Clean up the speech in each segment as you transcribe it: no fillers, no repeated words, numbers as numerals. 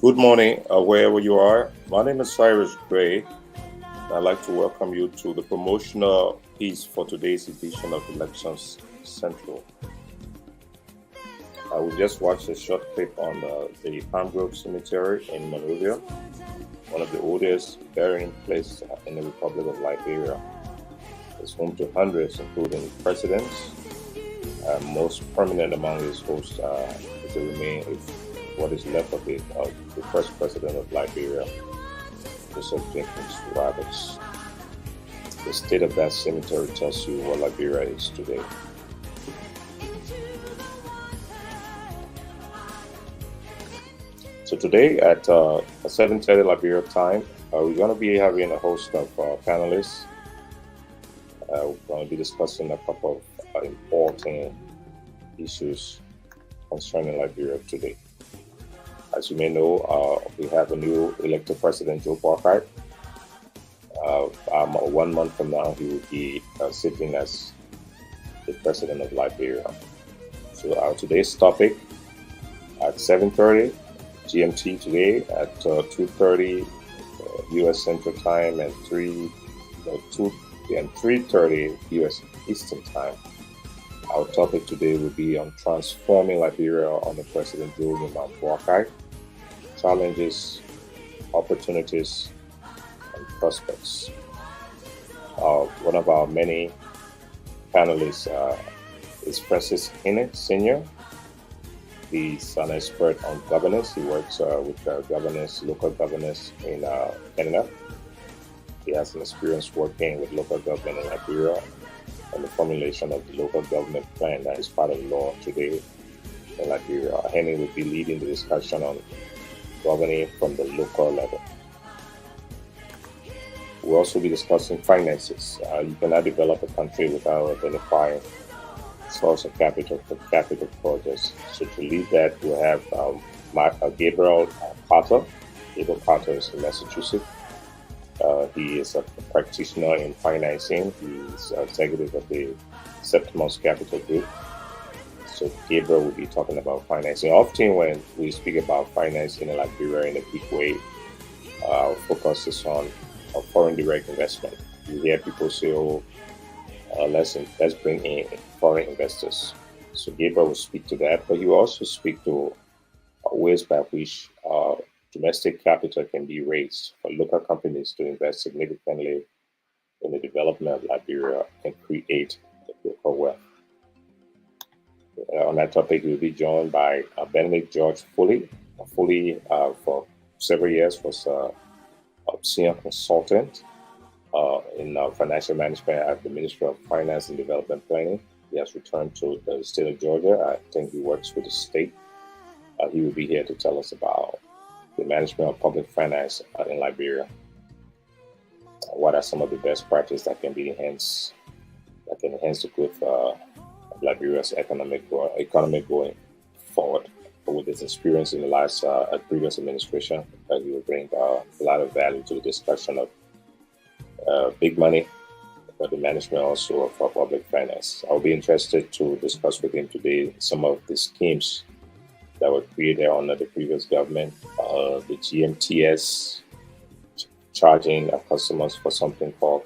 Good morning, wherever you are. My name is Cyrus Gray. I'd like to welcome you to the promotional piece for today's edition of Elections Central. We just watched a short clip on the Palm Grove Cemetery in Monrovia, one of the oldest burying places in the Republic of Liberia. It's home to hundreds, including presidents. Most prominent among his hosts is the remain of what is left of the first president of Liberia, Joseph Jenkins Roberts. The state of that cemetery tells you what Liberia is today. So today at 7:30 Liberia time, we're going to be having a host of panelists. We're going to be discussing a couple of important issues concerning Liberia today. As you may know, we have a new elected president, Joe Boakai. 1 month from now, he will be sitting as the president of Liberia. So today's topic at 7:30 GMT today, at 2:30 U.S. Central Time, and 3:30 U.S. Eastern Time. Our topic today will be on transforming Liberia under President Joe Boakai, challenges, opportunities, and prospects. One of our many panelists is Francis Hine Sr. He's an expert on governance. He works with local governance in Canada. He has an experience working with local government in Liberia and the formulation of the local government plan that is part of law today in Liberia. Henry will be leading the discussion on governing from the local level. We'll also be discussing finances. You cannot develop a country without identifying source of capital for capital projects. So to lead that, we'll have Gabriel Carter. Gabriel Carter is in Massachusetts. He is a practitioner in financing. He's executive of the Septimus Capital Group. So Gabriel will be talking about financing. Often when we speak about financing in Liberia in a big way, our focus is on foreign direct investment. You hear people say, let's bring in foreign investors. So Gabriel will speak to that, but he will also speak to ways by which domestic capital can be raised for local companies to invest significantly in the development of Liberia and create local wealth. On that topic, we'll be joined by Benedict George Foley. Foley, for several years, was a senior consultant in financial management at the Ministry of Finance and Development Planning. He has returned to the state of Georgia. I think he works with the state. He will be here to tell us about the management of public finance in Liberia. What are some of the best practices that can enhance the growth of Liberia's economy going forward? With his experience in the last previous administration, he will bring a lot of value to the discussion of big money, but the management also of public finance. I'll be interested to discuss with him today some of the schemes that were created under the previous government, the GMTS, charging customers for something called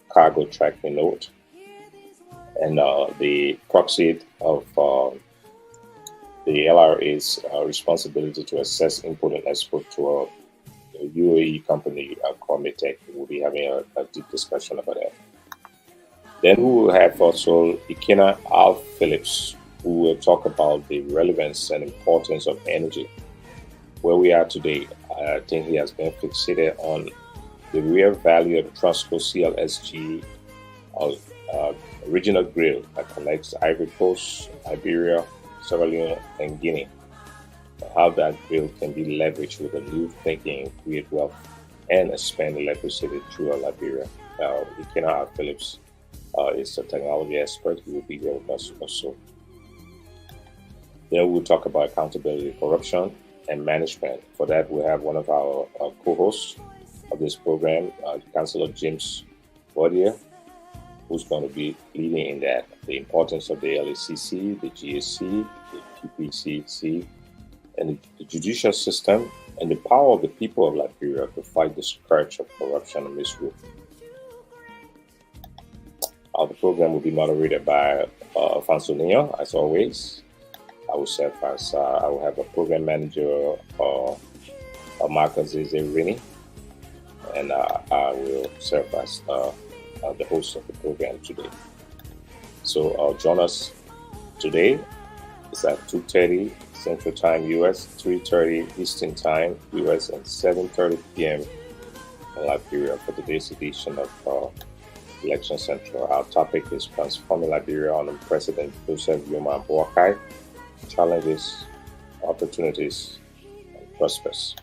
cargo tracking note, and the proxy of the LRA's responsibility to assess import and export to a UAE company called Metec. We'll be having a deep discussion about that. Then we will have also Ikena Al Phillips, who will talk about the relevance and importance of energy. Where we are today, I think he has been fixated on the real value of the Transco CLSG regional grid that connects Ivory Coast, Liberia, Sierra Leone, and Guinea. How that grid can be leveraged with a new thinking, create wealth, and expand electricity throughout Liberia. Ikena Al Phillips is a technology expert who will be here with us also. Then we'll talk about accountability, corruption, and management. For that, we have one of our co-hosts of this program, Councillor James Bodier, who's going to be leading in that. The importance of the LACC, the GSC, the PPCC, and the judicial system, and the power of the people of Liberia to fight the scourge of corruption and misrule. The program will be moderated by Fansonia, as always. I will serve as I will have a program manager, Marcus Rini, and I will serve as the host of the program today. So join us today. It's at 2:30 Central Time, US, 3:30 Eastern Time, US, and 7:30 p.m. in Liberia for today's edition of Election Central. Our topic is Transforming Liberia under President Joseph Nyemah Boakai, Challenges, Opportunities, and Prospects.